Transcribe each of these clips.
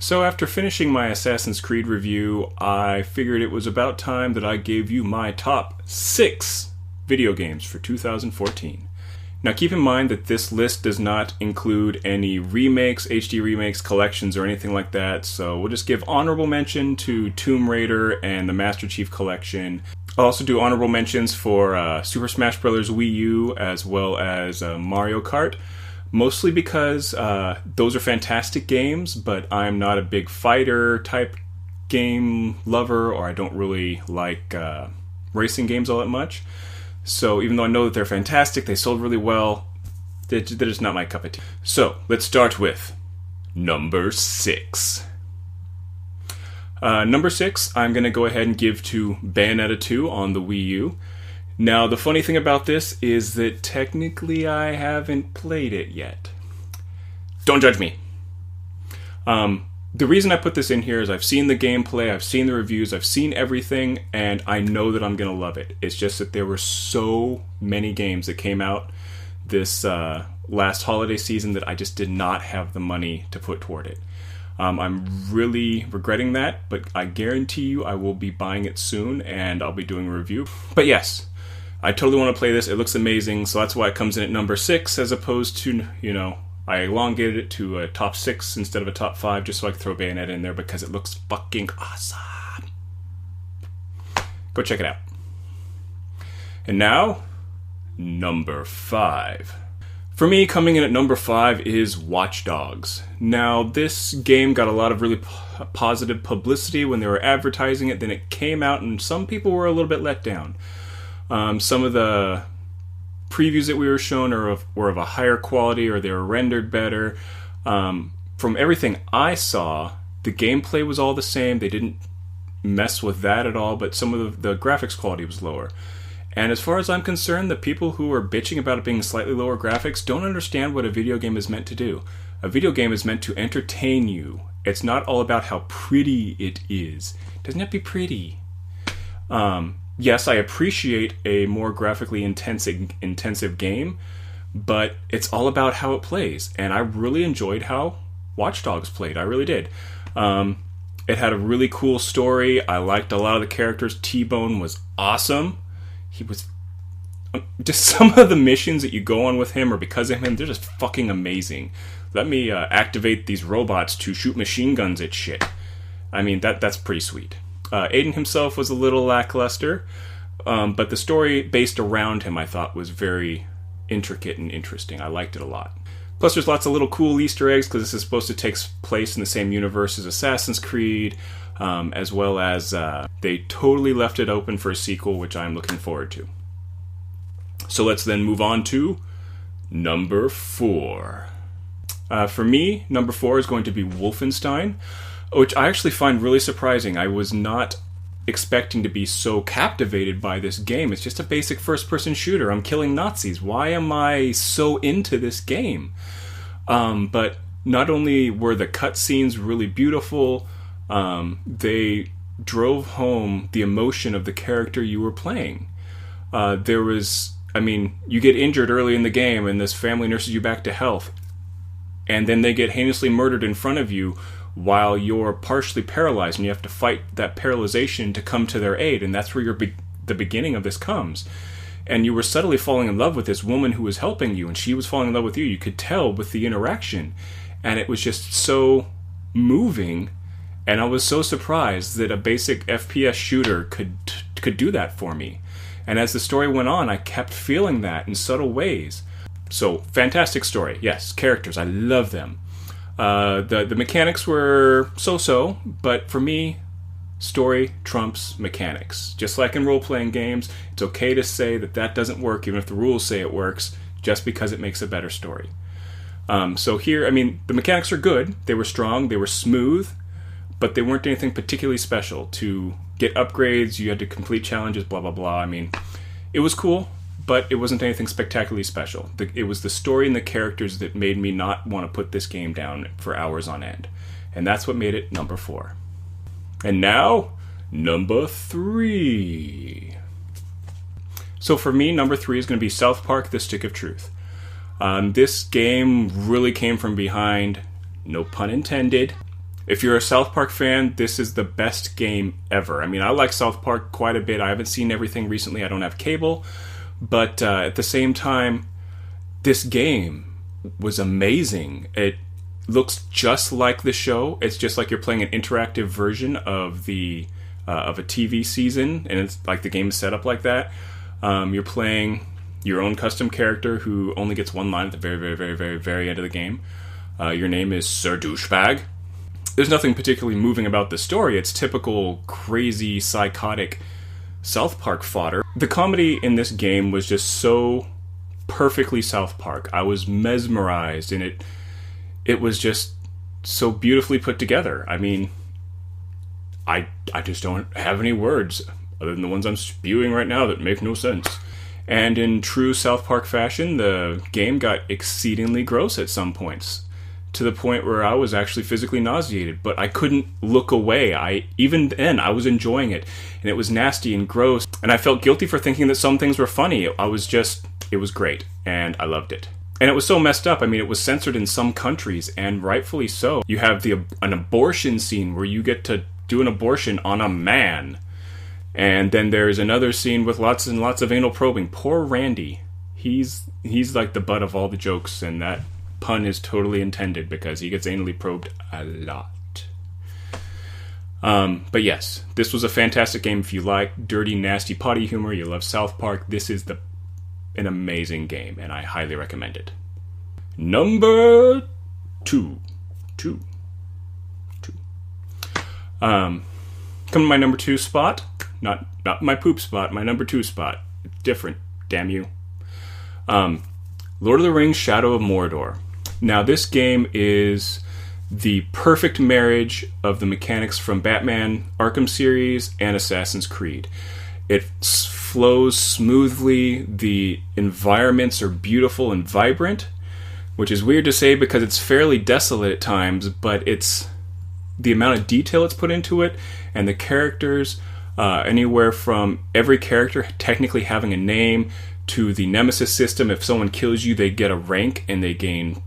So after finishing my Assassin's Creed review, I figured it was about time that I gave you my top 6 video games for 2014. Now keep in mind that this list does not include any remakes, HD remakes, collections, or anything like that, so we'll just give honorable mention to Tomb Raider and the Master Chief Collection. I'll also do honorable mentions for Super Smash Bros. Wii U as well as Mario Kart. Mostly because those are fantastic games, but I'm not a big fighter type game lover, or I don't really like racing games all that much. So even though I know that they're fantastic, they sold really well, they're just not my cup of tea. So let's start with number 6. Number 6, I'm going to go ahead and give to Bayonetta 2 on the Wii U. Now, the funny thing about this is that technically I haven't played it yet. Don't judge me. The reason I put this in here is I've seen the gameplay, I've seen the reviews, I've seen everything, and I know that I'm going to love it. It's just that there were so many games that came out this last holiday season that I just did not have the money to put toward it. I'm really regretting that, but I guarantee you I will be buying it soon, and I'll be doing a review. But yes, I totally want to play this. It looks amazing, so that's why it comes in at number 6 as opposed to, I elongated it to a top 6 instead of a top 5 just so I could throw Bayonetta in there because it looks fucking awesome. Go check it out. And now, number 5. For me, coming in at number 5 is Watch Dogs. Now, this game got a lot of really positive publicity when they were advertising it, then it came out and some people were a little bit let down. Some of the previews that we were shown were of a higher quality, or they were rendered better. From everything I saw, the gameplay was all the same. They didn't mess with that at all, but some of the graphics quality was lower. And as far as I'm concerned, the people who are bitching about it being slightly lower graphics don't understand what a video game is meant to do. A video game is meant to entertain you. It's not all about how pretty it is. Doesn't have to be pretty. Yes, I appreciate a more graphically intensive game, but it's all about how it plays. And I really enjoyed how Watch Dogs played. I really did. It had a really cool story. I liked a lot of the characters. T-Bone was awesome. He was... just some of the missions that you go on with him or because of him, they're just fucking amazing. Let me activate these robots to shoot machine guns at shit. I mean, that's pretty sweet. Aiden himself was a little lackluster, but the story based around him I thought was very intricate and interesting. I liked it a lot. Plus there's lots of little cool Easter eggs because this is supposed to take place in the same universe as Assassin's Creed, as well as they totally left it open for a sequel, which I'm looking forward to. So let's then move on to number 4. For me, number 4 is going to be Wolfenstein, which I actually find really surprising. I was not expecting to be so captivated by this game. It's just a basic first-person shooter. I'm killing Nazis. Why am I so into this game? But not only were the cutscenes really beautiful, they drove home the emotion of the character you were playing. You get injured early in the game and this family nurses you back to health, and then they get heinously murdered in front of you while you're partially paralyzed, and you have to fight that paralyzation to come to their aid, and that's where the beginning of this comes. And you were subtly falling in love with this woman who was helping you, and she was falling in love with you. You could tell with the interaction, and it was just so moving, and I was so surprised that a basic FPS shooter could do that for me. And as the story went on, I kept feeling that in subtle ways. So, fantastic story. Yes, characters, I love them. The mechanics were so-so, but for me, story trumps mechanics. Just like in role-playing games, it's okay to say that doesn't work, even if the rules say it works, just because it makes a better story. So here, the mechanics are good, they were strong, they were smooth, but they weren't anything particularly special. To get upgrades, you had to complete challenges, blah, blah, blah. It was cool, but it wasn't anything spectacularly special. It was the story and the characters that made me not want to put this game down for hours on end. And that's what made it number 4. And now, number 3. So for me, number 3 is going to be SelfPark, The Stick of Truth. This game really came from behind, no pun intended. If you're a South Park fan, this is the best game ever. I mean, I like South Park quite a bit. I haven't seen everything recently. I don't have cable. But at the same time, this game was amazing. It looks just like the show. It's just like you're playing an interactive version of a TV season, and it's like the game is set up like that. You're playing your own custom character who only gets one line at the very, very, very, very, very end of the game. Your name is Sir Douchebag. There's nothing particularly moving about the story. It's typical crazy, psychotic South Park fodder. The comedy in this game was just so perfectly South Park. I was mesmerized, and it was just so beautifully put together. I mean, I just don't have any words other than the ones I'm spewing right now that make no sense. And in true South Park fashion, the game got exceedingly gross at some points, to the point where I was actually physically nauseated, but I couldn't look away. Even then, I was enjoying it, and it was nasty and gross, and I felt guilty for thinking that some things were funny. It was great, and I loved it. And it was so messed up. I mean, it was censored in some countries, and rightfully so. You have an abortion scene where you get to do an abortion on a man. And then there's another scene with lots and lots of anal probing. Poor Randy. He's like the butt of all the jokes, and that pun is totally intended because he gets anally probed a lot. But yes, this was a fantastic game. If you like dirty, nasty potty humor, you love South Park, this is an amazing game, and I highly recommend it. Number two. Come to my number 2 spot. Not my poop spot, my number 2 spot. It's different, damn you. Lord of the Rings Shadow of Mordor. Now, this game is the perfect marriage of the mechanics from Batman Arkham series and Assassin's Creed. It flows smoothly, the environments are beautiful and vibrant, which is weird to say because it's fairly desolate at times, but it's the amount of detail it's put into it, and the characters, anywhere from every character technically having a name to the nemesis system. If someone kills you, they get a rank and they gain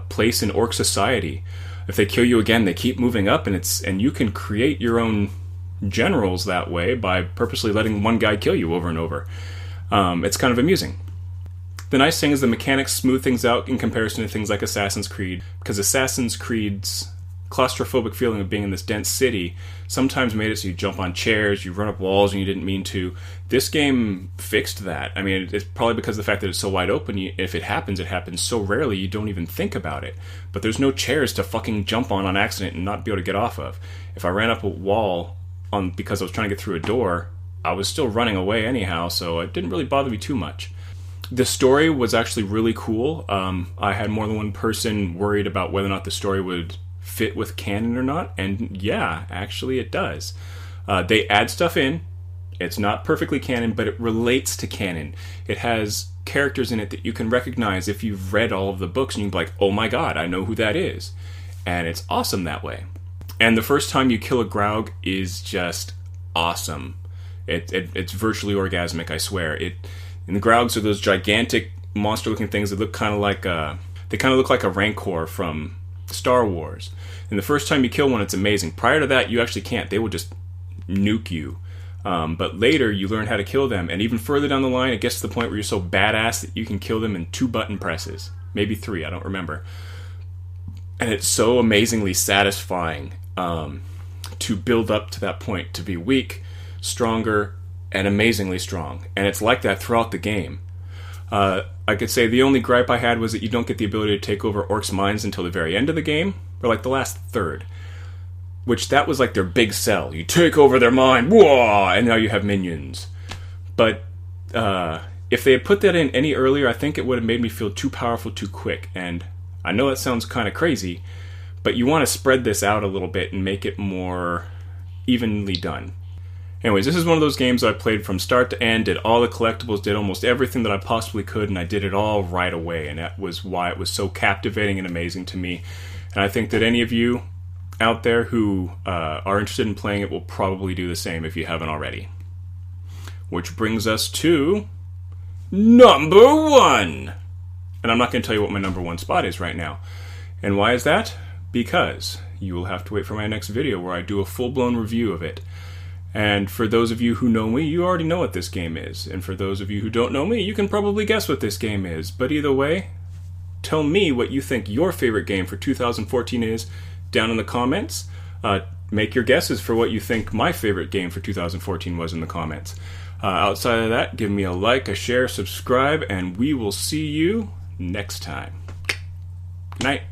place in orc society. If they kill you again, they keep moving up, and you can create your own generals that way by purposely letting one guy kill you over and over. It's kind of amusing. The nice thing is the mechanics smooth things out in comparison to things like Assassin's Creed, because Assassin's Creed's claustrophobic feeling of being in this dense city sometimes made it so you jump on chairs, you run up walls and you didn't mean to. This game fixed that. I mean, it's probably because of the fact that it's so wide open. If it happens so rarely you don't even think about it. But there's no chairs to fucking jump on accident and not be able to get off of. If I ran up a wall because I was trying to get through a door, I was still running away anyhow, so it didn't really bother me too much. The story was actually really cool. I had more than one person worried about whether or not the story would fit with canon or not, and yeah, actually it does. They add stuff in. It's not perfectly canon, but it relates to canon. It has characters in it that you can recognize if you've read all of the books, and you can be like, oh my god, I know who that is. And it's awesome that way. And the first time you kill a Graug is just awesome. It's virtually orgasmic, I swear. And the Graugs are those gigantic monster-looking things that look kind of like a Rancor from Star Wars. And the first time you kill one, it's amazing. Prior to that, you actually can't. They will just nuke you. But later, you learn how to kill them. And even further down the line, it gets to the point where you're so badass that you can kill them in 2 button presses. Maybe 3, I don't remember. And it's so amazingly satisfying to build up to that point. To be weak, stronger, and amazingly strong. And it's like that throughout the game. I could say the only gripe I had was that you don't get the ability to take over orcs' minds until the very end of the game, or like the last third. Which that was like their big sell. You take over their mind, whoa, and now you have minions. But if they had put that in any earlier, I think it would have made me feel too powerful too quick. And I know that sounds kind of crazy, but you want to spread this out a little bit and make it more evenly done. Anyways, this is one of those games I played from start to end, did all the collectibles, did almost everything that I possibly could, and I did it all right away, and that was why it was so captivating and amazing to me. And I think that any of you out there who are interested in playing it will probably do the same if you haven't already. Which brings us to number 1! And I'm not going to tell you what my number 1 spot is right now. And why is that? Because you will have to wait for my next video where I do a full-blown review of it. And for those of you who know me, you already know what this game is. And for those of you who don't know me, you can probably guess what this game is. But either way, tell me what you think your favorite game for 2014 is down in the comments. Make your guesses for what you think my favorite game for 2014 was in the comments. Outside of that, give me a like, a share, subscribe, and we will see you next time. Good night.